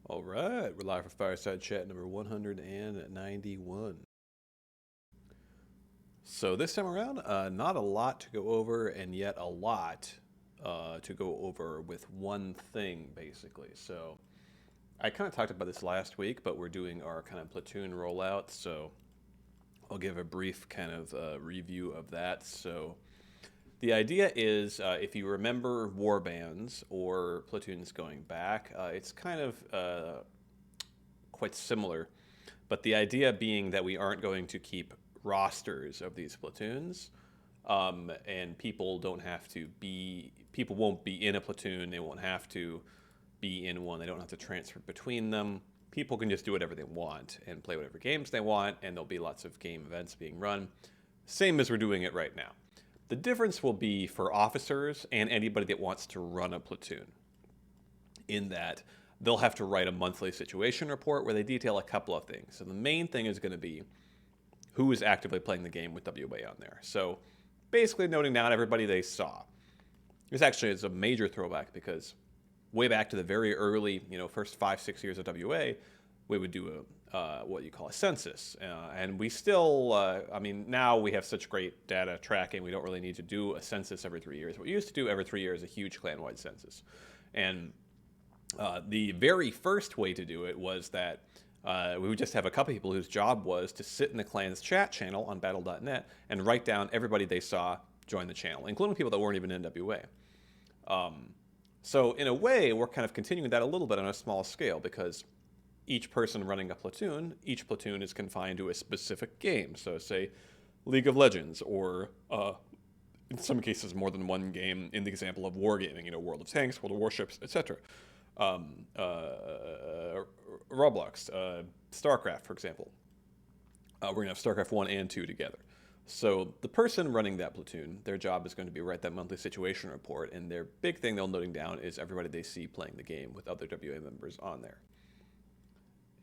All right, we're live for Fireside Chat number 191. So this time around, not a lot to go over, and yet a lot to go over with one thing, basically. So I kind of talked about this last week, but we're doing our kind of platoon rollout, so I'll give a brief kind of review of that. So the idea is, if you remember war bands or platoons going back, it's kind of quite similar. But the idea being that we aren't going to keep rosters of these platoons, and people won't be in a platoon. They won't have to be in one. They don't have to transfer between them. People can just do whatever they want and play whatever games they want, and there'll be lots of game events being run. Same as we're doing it right now. The difference will be for officers and anybody that wants to run a platoon, in that they'll have to write a monthly situation report where they detail a couple of things. So the main thing is going to be who is actively playing the game with WA on there. So basically noting down everybody they saw. This actually is a major throwback because way back to the very early, first 5-6 years of WA, we would do what you call a census. And we still, now we have such great data tracking, we don't really need to do a census every 3 years. What we used to do every 3 years is a huge clan-wide census. And the very first way to do it was that we would just have a couple people whose job was to sit in the clan's chat channel on battle.net and write down everybody they saw join the channel, including people that weren't even in WA. So in a way, we're kind of continuing that a little bit on a small scale because each person running a platoon, each platoon is confined to a specific game. So say League of Legends or in some cases more than one game in the example of wargaming, World of Tanks, World of Warships, etc. Roblox, StarCraft, for example. We're going to have StarCraft 1 and 2 together. So the person running that platoon, their job is going to be write that monthly situation report, and their big thing they'll noting down is everybody they see playing the game with other WA members on there.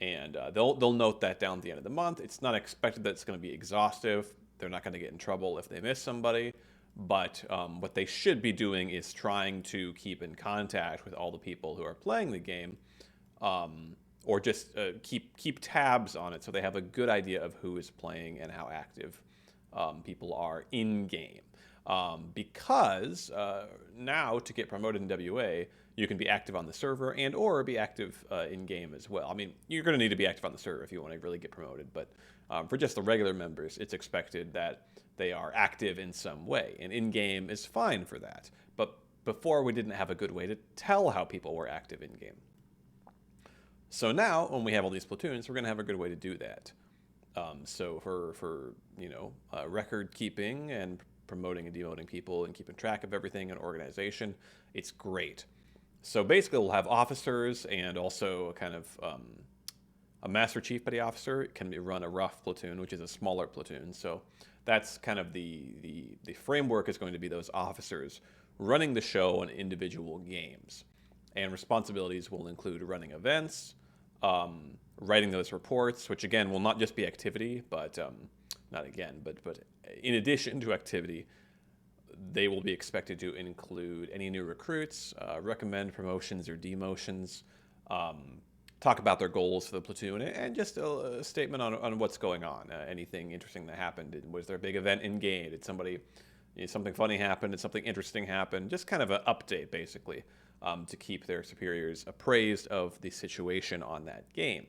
And they'll note that down at the end of the month. It's not expected that it's going to be exhaustive. They're not going to get in trouble if they miss somebody. But what they should be doing is trying to keep in contact with all the people who are playing the game, or just keep tabs on it so they have a good idea of who is playing and how active people are in game. Because now to get promoted in WA, you can be active on the server and or be active in game as well. I mean, you're going to need to be active on the server if you want to really get promoted, but for just the regular members, it's expected that they are active in some way, and in-game is fine for that. But before, we didn't have a good way to tell how people were active in-game. So now, when we have all these platoons, we're going to have a good way to do that. So for record keeping and promoting and demoting people and keeping track of everything and organization, it's great. So basically, we'll have officers and also kind of a Master Chief Petty Officer. It can run a rough platoon, which is a smaller platoon. So that's kind of the framework is going to be those officers running the show on individual games. And responsibilities will include running events, writing those reports, which again will not just be activity, but not again, but in addition to activity, they will be expected to include any new recruits, recommend promotions or demotions, talk about their goals for the platoon, and just a statement on what's going on. Anything interesting that happened? Was there a big event in game? Did something funny happen? Did something interesting happen? Just kind of an update, basically, to keep their superiors appraised of the situation on that game.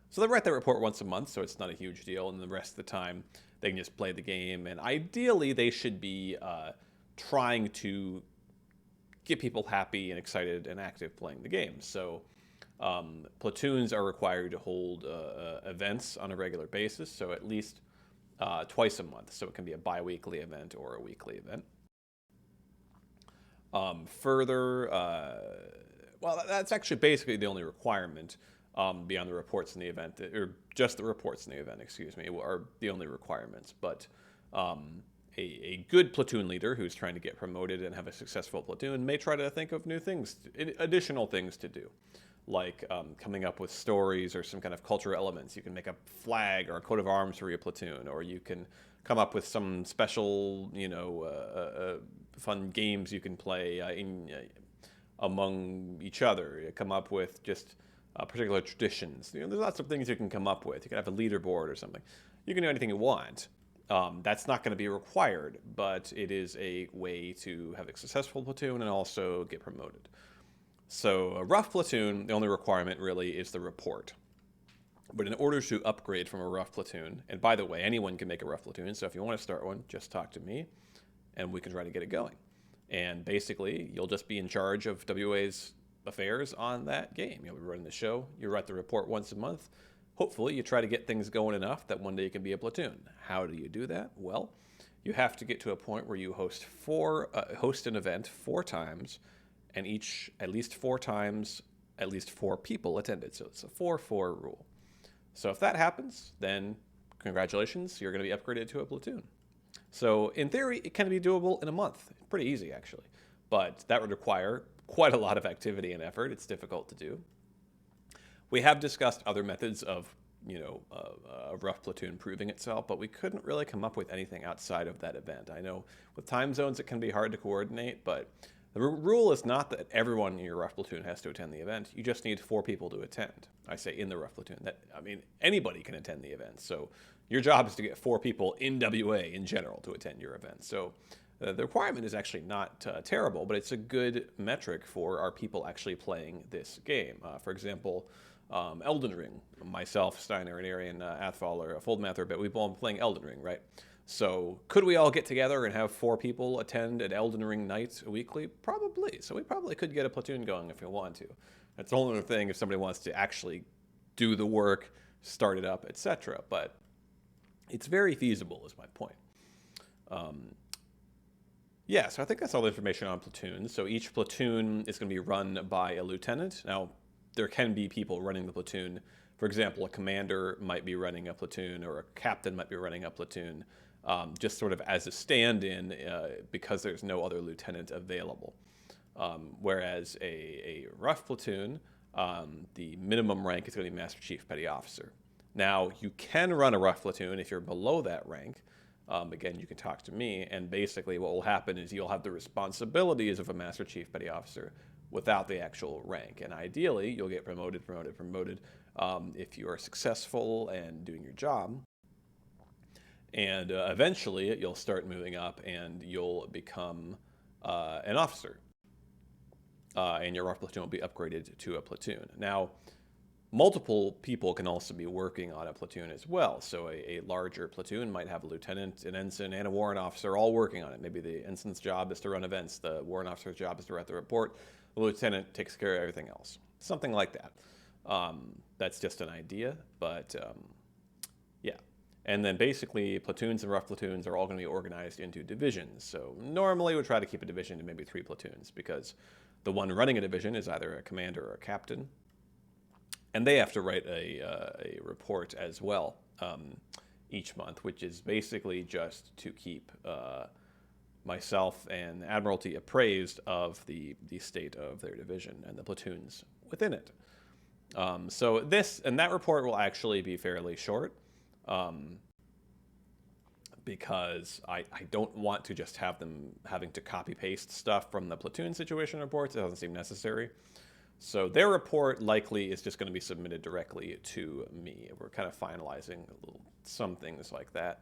So they write that report once a month, so it's not a huge deal, and the rest of the time they can just play the game, and ideally they should be trying to get people happy and excited and active playing the game. So platoons are required to hold events on a regular basis, so at least twice a month. So it can be a bi-weekly event or a weekly event. Well, that's actually basically the only requirement beyond the reports in the event, or just the reports in the event, excuse me, are the only requirements. But a good platoon leader who's trying to get promoted and have a successful platoon may try to think of new things, additional things to do, like coming up with stories or some kind of cultural elements. You can make a flag or a coat of arms for your platoon, or you can come up with some special, fun games you can play among each other. You come up with just particular traditions. There's lots of things you can come up with. You can have a leaderboard or something. You can do anything you want. That's not going to be required, but it is a way to have a successful platoon and also get promoted. So a rough platoon, the only requirement really is the report. But in order to upgrade from a rough platoon, and by the way, anyone can make a rough platoon, so if you want to start one, just talk to me, and we can try to get it going. And basically, you'll just be in charge of WA's affairs on that game. You'll be running the show. You write the report once a month. Hopefully, you try to get things going enough that one day you can be a platoon. How do you do that? Well, you have to get to a point where you host an event 4 times, and at least 4 times, at least 4 people attended. So it's a 4-4 rule. So if that happens, then congratulations, you're going to be upgraded to a platoon. So in theory, it can be doable in a month. Pretty easy, actually. But that would require quite a lot of activity and effort. It's difficult to do. We have discussed other methods of, a rough platoon proving itself, but we couldn't really come up with anything outside of that event. I know with time zones, it can be hard to coordinate, but the rule is not that everyone in your rough platoon has to attend the event. You just need 4 people to attend. I say in the rough platoon. Anybody can attend the event. So your job is to get 4 people in WA in general to attend your event. So the requirement is actually not terrible, but it's a good metric for our people actually playing this game. For example, Elden Ring. Myself, Steiner, and Arian Athfall, or Foldmather, but we've all been playing Elden Ring, right? So could we all get together and have 4 people attend an Elden Ring night weekly? Probably. So we probably could get a platoon going if we want to. That's the only thing if somebody wants to actually do the work, start it up, etc. But it's very feasible is my point. So I think that's all the information on platoons. So each platoon is going to be run by a lieutenant. Now, there can be people running the platoon. For example, a commander might be running a platoon, or a captain might be running a platoon, just sort of as a stand-in because there's no other lieutenant available. Whereas a rough platoon, the minimum rank is going to be Master Chief Petty Officer. Now, you can run a rough platoon if you're below that rank. Again, you can talk to me, and basically what will happen is you'll have the responsibilities of a Master Chief Petty Officer without the actual rank. And ideally, you'll get promoted if you are successful and doing your job. And eventually, you'll start moving up and you'll become an officer. And your rough platoon will be upgraded to a platoon. Now, multiple people can also be working on a platoon as well. So a larger platoon might have a lieutenant, an ensign, and a warrant officer all working on it. Maybe the ensign's job is to run events. The warrant officer's job is to write the report. The lieutenant takes care of everything else. Something like that. That's just an idea, but yeah. And then basically platoons and rough platoons are all going to be organized into divisions. So normally we try to keep a division to maybe 3 platoons because the one running a division is either a commander or a captain. And they have to write a report as well each month, which is basically just to keep myself and the Admiralty appraised of the state of their division and the platoons within it. So that report will actually be fairly short because I don't want to just have them having to copy paste stuff from the platoon situation reports. It doesn't seem necessary. So their report likely is just going to be submitted directly to me. We're kind of finalizing some things like that.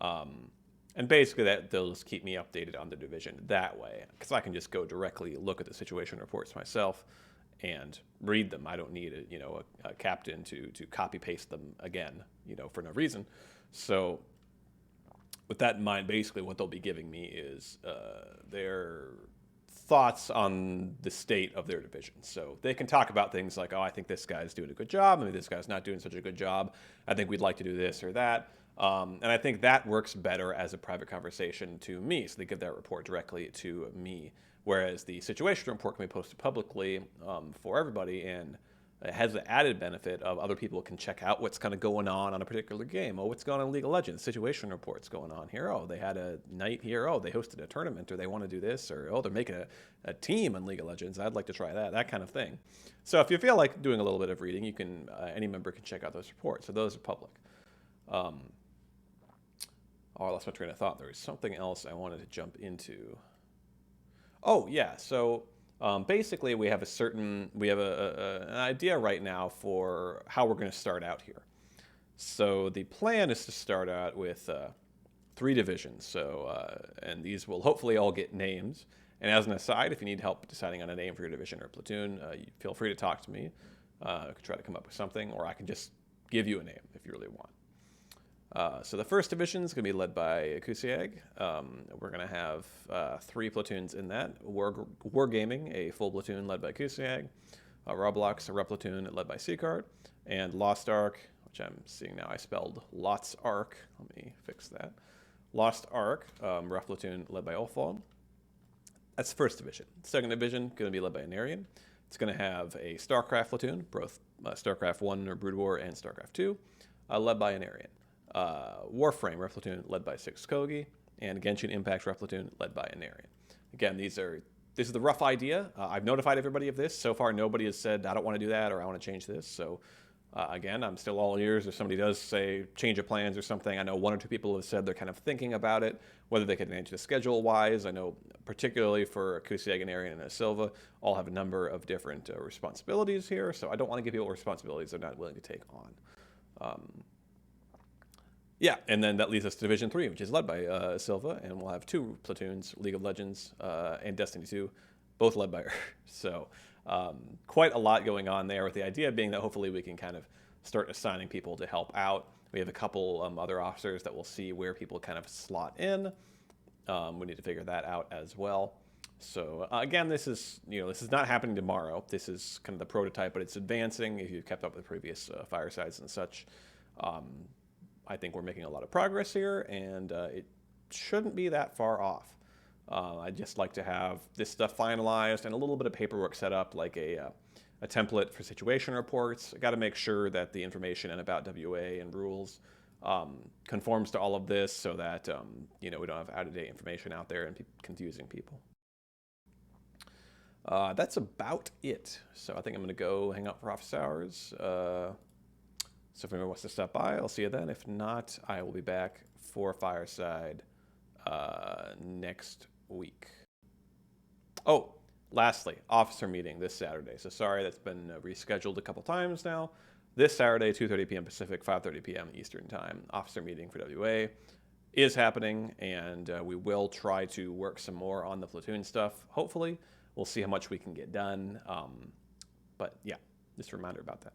And basically they'll just keep me updated on the division that way, because I can just go directly look at the situation reports myself and read them. I don't need a captain to copy paste them again, for no reason. So with that in mind, basically what they'll be giving me is their thoughts on the state of their division. So they can talk about things like, I think this guy's doing a good job. Maybe this guy's not doing such a good job. I think we'd like to do this or that. And I think that works better as a private conversation to me. So they give that report directly to me. Whereas the situation report can be posted publicly for everybody, and it has the added benefit of other people can check out what's kind of going on a particular game. What's going on in League of Legends? Situation reports going on here. They had a night here. They hosted a tournament, or they want to do this, or they're making a team in League of Legends. I'd like to try that kind of thing. So if you feel like doing a little bit of reading, you can any member can check out those reports. So those are public. I lost my train of thought. There was something else I wanted to jump into. Oh, yeah. So Basically, we have an idea right now for how we're going to start out here. So the plan is to start out with 3 divisions. And these will hopefully all get names. And as an aside, if you need help deciding on a name for your division or platoon, feel free to talk to me. I could try to come up with something, or I can just give you a name if you really want. So the first division is going to be led by Kusiag. We're going to have 3 platoons in that. Wargaming, a full platoon led by Kusiag. Roblox, a rep platoon led by Seacard. And Lost Ark, which I'm seeing now I spelled Lots Ark. Let me fix that. Lost Ark, ref platoon led by Ulfwald. That's the first division. Second division, going to be led by Anarian. It's going to have a StarCraft platoon, both StarCraft 1 or Brood War and StarCraft 2, led by Anarian. Warframe ref platoon led by Six Kogi, and Genshin Impact ref platoon led by Anarian. Again, this is the rough idea. I've notified everybody of this. So far, nobody has said, I don't want to do that, or I want to change this. So again, I'm still all ears. If somebody does say change of plans or something, I know 1 or 2 people have said they're kind of thinking about it, whether they could manage the schedule-wise. I know particularly for Kusiag, Anarian, and Silva, all have a number of different responsibilities here. So I don't want to give people responsibilities they're not willing to take on. Yeah, and then that leads us to Division 3, which is led by Silva, and we'll have 2 platoons, League of Legends and Destiny 2, both led by her. So quite a lot going on there, with the idea being that hopefully we can kind of start assigning people to help out. We have a couple other officers that we'll see where people kind of slot in. We need to figure that out as well. So again, this is not happening tomorrow. This is kind of the prototype, but it's advancing. If you've kept up with previous firesides and such, I think we're making a lot of progress here, and it shouldn't be that far off. I'd just like to have this stuff finalized and a little bit of paperwork set up, like a template for situation reports. I got to make sure that the information and about WA and rules conforms to all of this, so that we don't have out-of-date information out there and confusing people. That's about it. So I think I'm going to go hang out for office hours. So if anyone wants to stop by, I'll see you then. If not, I will be back for Fireside next week. Oh, lastly, officer meeting this Saturday. So sorry, that's been rescheduled a couple times now. This Saturday, 2:30 p.m. Pacific, 5:30 p.m. Eastern Time, officer meeting for WA is happening, and we will try to work some more on the platoon stuff. Hopefully, we'll see how much we can get done. But yeah, just a reminder about that.